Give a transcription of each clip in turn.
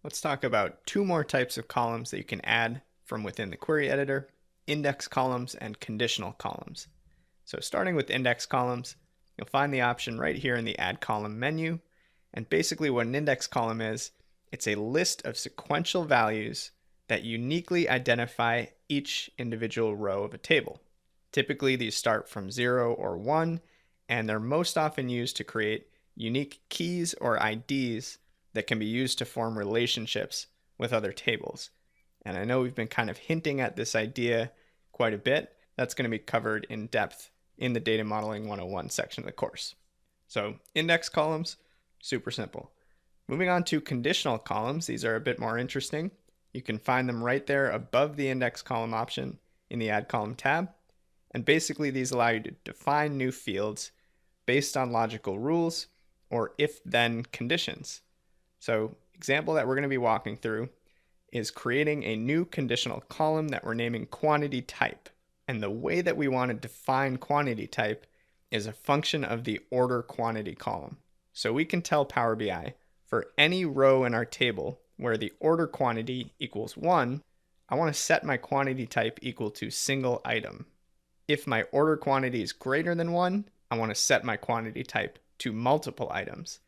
Let's talk about two more types of columns that you can add from within the query editor: index columns and conditional columns. So starting with index columns, you'll find the option right here in the Add Column menu. And basically what an index column is, it's a list of sequential values that uniquely identify each individual row of a table. Typically these start from 0 or 1, and they're most often used to create unique keys or IDs that can be used to form relationships with other tables. And I know we've been kind of hinting at this idea quite a bit. That's going to be covered in depth in the Data Modeling 101 section of the course. So index columns, super simple. Moving on to conditional columns, these are a bit more interesting. You can find them right there above the index column option in the Add Column tab. And basically these allow you to define new fields based on logical rules or if-then conditions. So example that we're going to be walking through is creating a new conditional column that we're naming quantity type. And the way that we want to define quantity type is a function of the order quantity column. So we can tell Power BI for any row in our table where the order quantity equals 1, I want to set my quantity type equal to single item. If my order quantity is greater than 1, I want to set my quantity type to multiple items.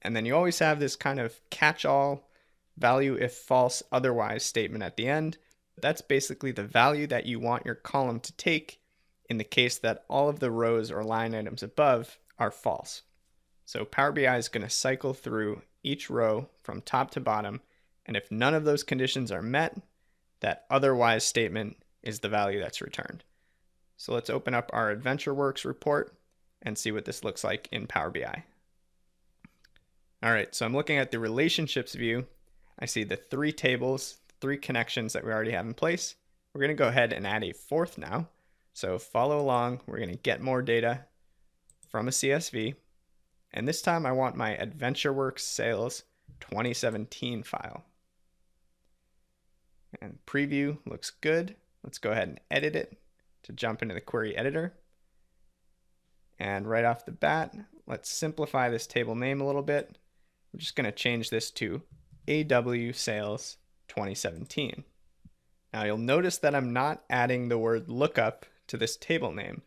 And then you always have this kind of catch-all value if false otherwise statement at the end. That's basically the value that you want your column to take in the case that all of the rows or line items above are false. So Power BI is going to cycle through each row from top to bottom, and if none of those conditions are met, that otherwise statement is the value that's returned. So let's open up our AdventureWorks report and see what this looks like in Power BI. All right, so I'm looking at the relationships view. I see the three tables, three connections that we already have in place. We're going to go ahead and add a fourth now. So follow along. We're going to get more data from a CSV. And this time I want my AdventureWorks Sales 2017 file. And preview looks good. Let's go ahead and edit it to jump into the query editor. And right off the bat, let's simplify this table name a little bit. We're just going to change this to AW Sales 2017. Now you'll notice that I'm not adding the word lookup to this table name,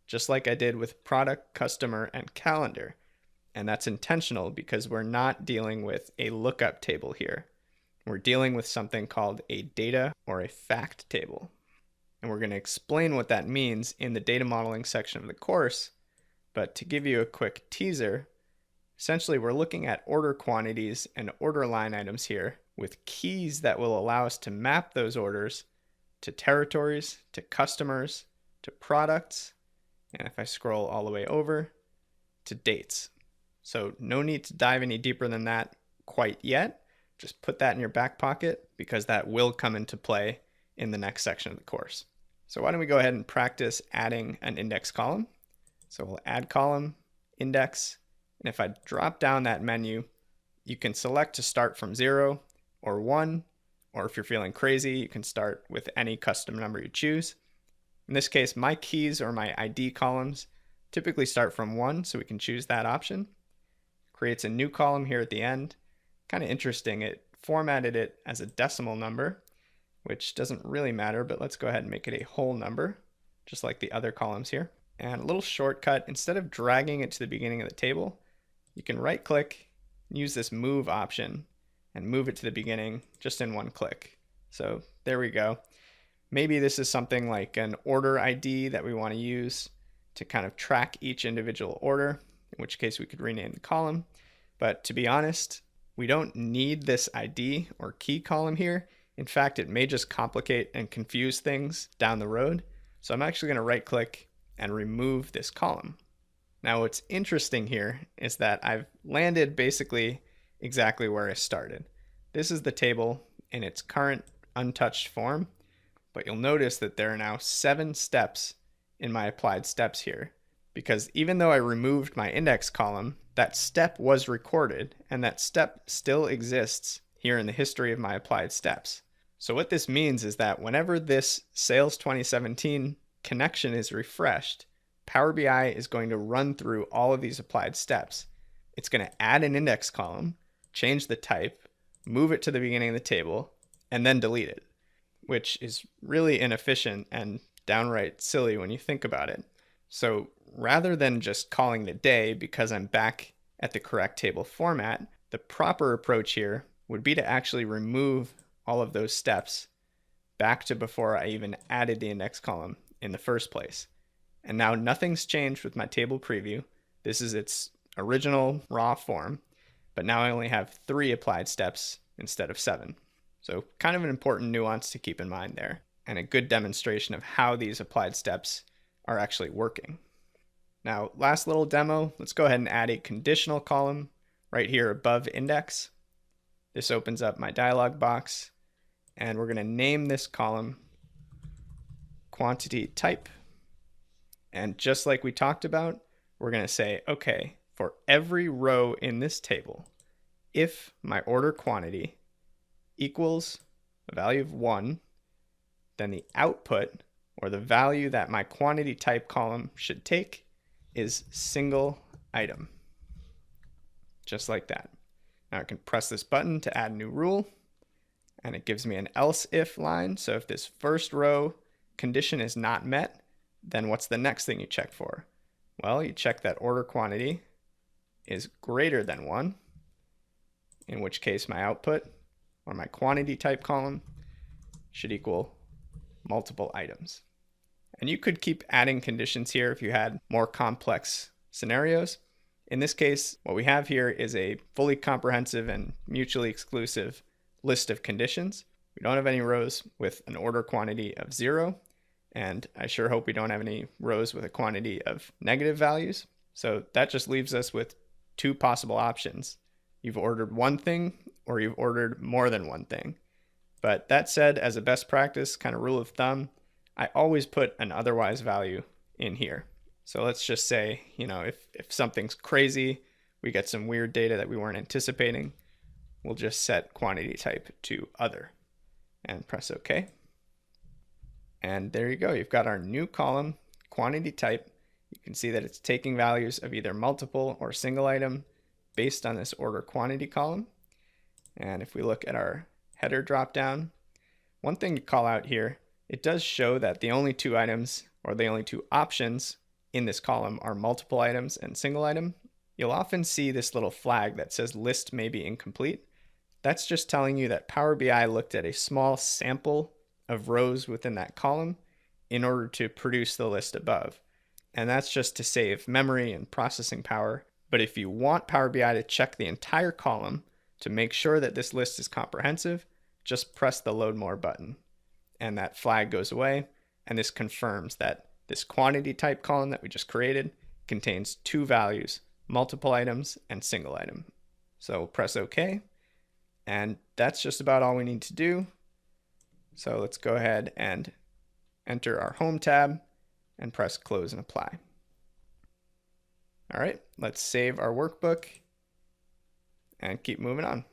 just like I did with product, customer, and calendar. And that's intentional because we're not dealing with a lookup table here. We're dealing with something called a data or a fact table. And we're going to explain what that means in the data modeling section of the course. But to give you a quick teaser, essentially we're looking at order quantities and order line items here with keys that will allow us to map those orders to territories, to customers, to products, and if I scroll all the way over, to dates. So no need to dive any deeper than that quite yet. Just put that in your back pocket because that will come into play in the next section of the course. So why don't we go ahead and practice adding an index column. So we'll add column, index, and if I drop down that menu, you can select to start from 0 or 1, or if you're feeling crazy, you can start with any custom number you choose. In this case, my keys or my ID columns typically start from 1, so we can choose that option. Creates a new column here at the end. Kind of interesting, it formatted it as a decimal number, which doesn't really matter, but let's go ahead and make it a whole number, just like the other columns here. And a little shortcut, instead of dragging it to the beginning of the table, you can right click, use this move option, and move it to the beginning just in one click. So there we go. Maybe this is something like an order ID that we want to use to kind of track each individual order, in which case we could rename the column. But to be honest, we don't need this ID or key column here. In fact, it may just complicate and confuse things down the road. So I'm actually going to right click and remove this column. Now what's interesting here is that I've landed basically exactly where I started. This is the table in its current untouched form, but you'll notice that there are now 7 steps in my applied steps here, because even though I removed my index column, that step was recorded and that step still exists here in the history of my applied steps. So what this means is that whenever this Sales 2017 connection is refreshed, Power BI is going to run through all of these applied steps. It's going to add an index column, change the type, move it to the beginning of the table, and then delete it, which is really inefficient and downright silly when you think about it. So rather than just calling it a day because I'm back at the correct table format, the proper approach here would be to actually remove all of those steps back to before I even added the index column in the first place. And now nothing's changed with my table preview. This is its original raw form, but now I only have 3 applied steps instead of 7. So kind of an important nuance to keep in mind there, and a good demonstration of how these applied steps are actually working. Now, last little demo, let's go ahead and add a conditional column right here above index. This opens up my dialog box, and we're going to name this column quantity type. And just like we talked about, we're going to say, okay, for every row in this table, if my order quantity equals a value of 1, then the output, or the value that my quantity type column should take, is single item. Just like that. Now I can press this button to add a new rule, and it gives me an else if line. So if this first row condition is not met, then what's the next thing you check for? Well, you check that order quantity is greater than 1, in which case my output, or my quantity type column, should equal multiple items. And you could keep adding conditions here if you had more complex scenarios. In this case, what we have here is a fully comprehensive and mutually exclusive list of conditions. We don't have any rows with an order quantity of 0, and I sure hope we don't have any rows with a quantity of negative values. So that just leaves us with 2 possible options. You've ordered one thing, or you've ordered more than one thing. But that said, as a best practice, kind of rule of thumb, I always put an otherwise value in here. So let's just say, if something's crazy, we get some weird data that we weren't anticipating, we'll just set quantity type to other and press OK. And there you go. You've got our new column, quantity type. You can see that it's taking values of either multiple or single item based on this order quantity column. And if we look at our header dropdown, one thing to call out here, it does show that the only 2 items, or the only 2 options in this column, are multiple items and single item. You'll often see this little flag that says list may be incomplete. That's just telling you that Power BI looked at a small sample of rows within that column in order to produce the list above. And that's just to save memory and processing power. But if you want Power BI to check the entire column to make sure that this list is comprehensive, just press the load more button. And that flag goes away, and this confirms that this quantity type column that we just created contains 2 values, multiple items and single item. So press OK, and that's just about all we need to do. So let's go ahead and enter our Home tab and press Close and Apply. All right, let's save our workbook and keep moving on.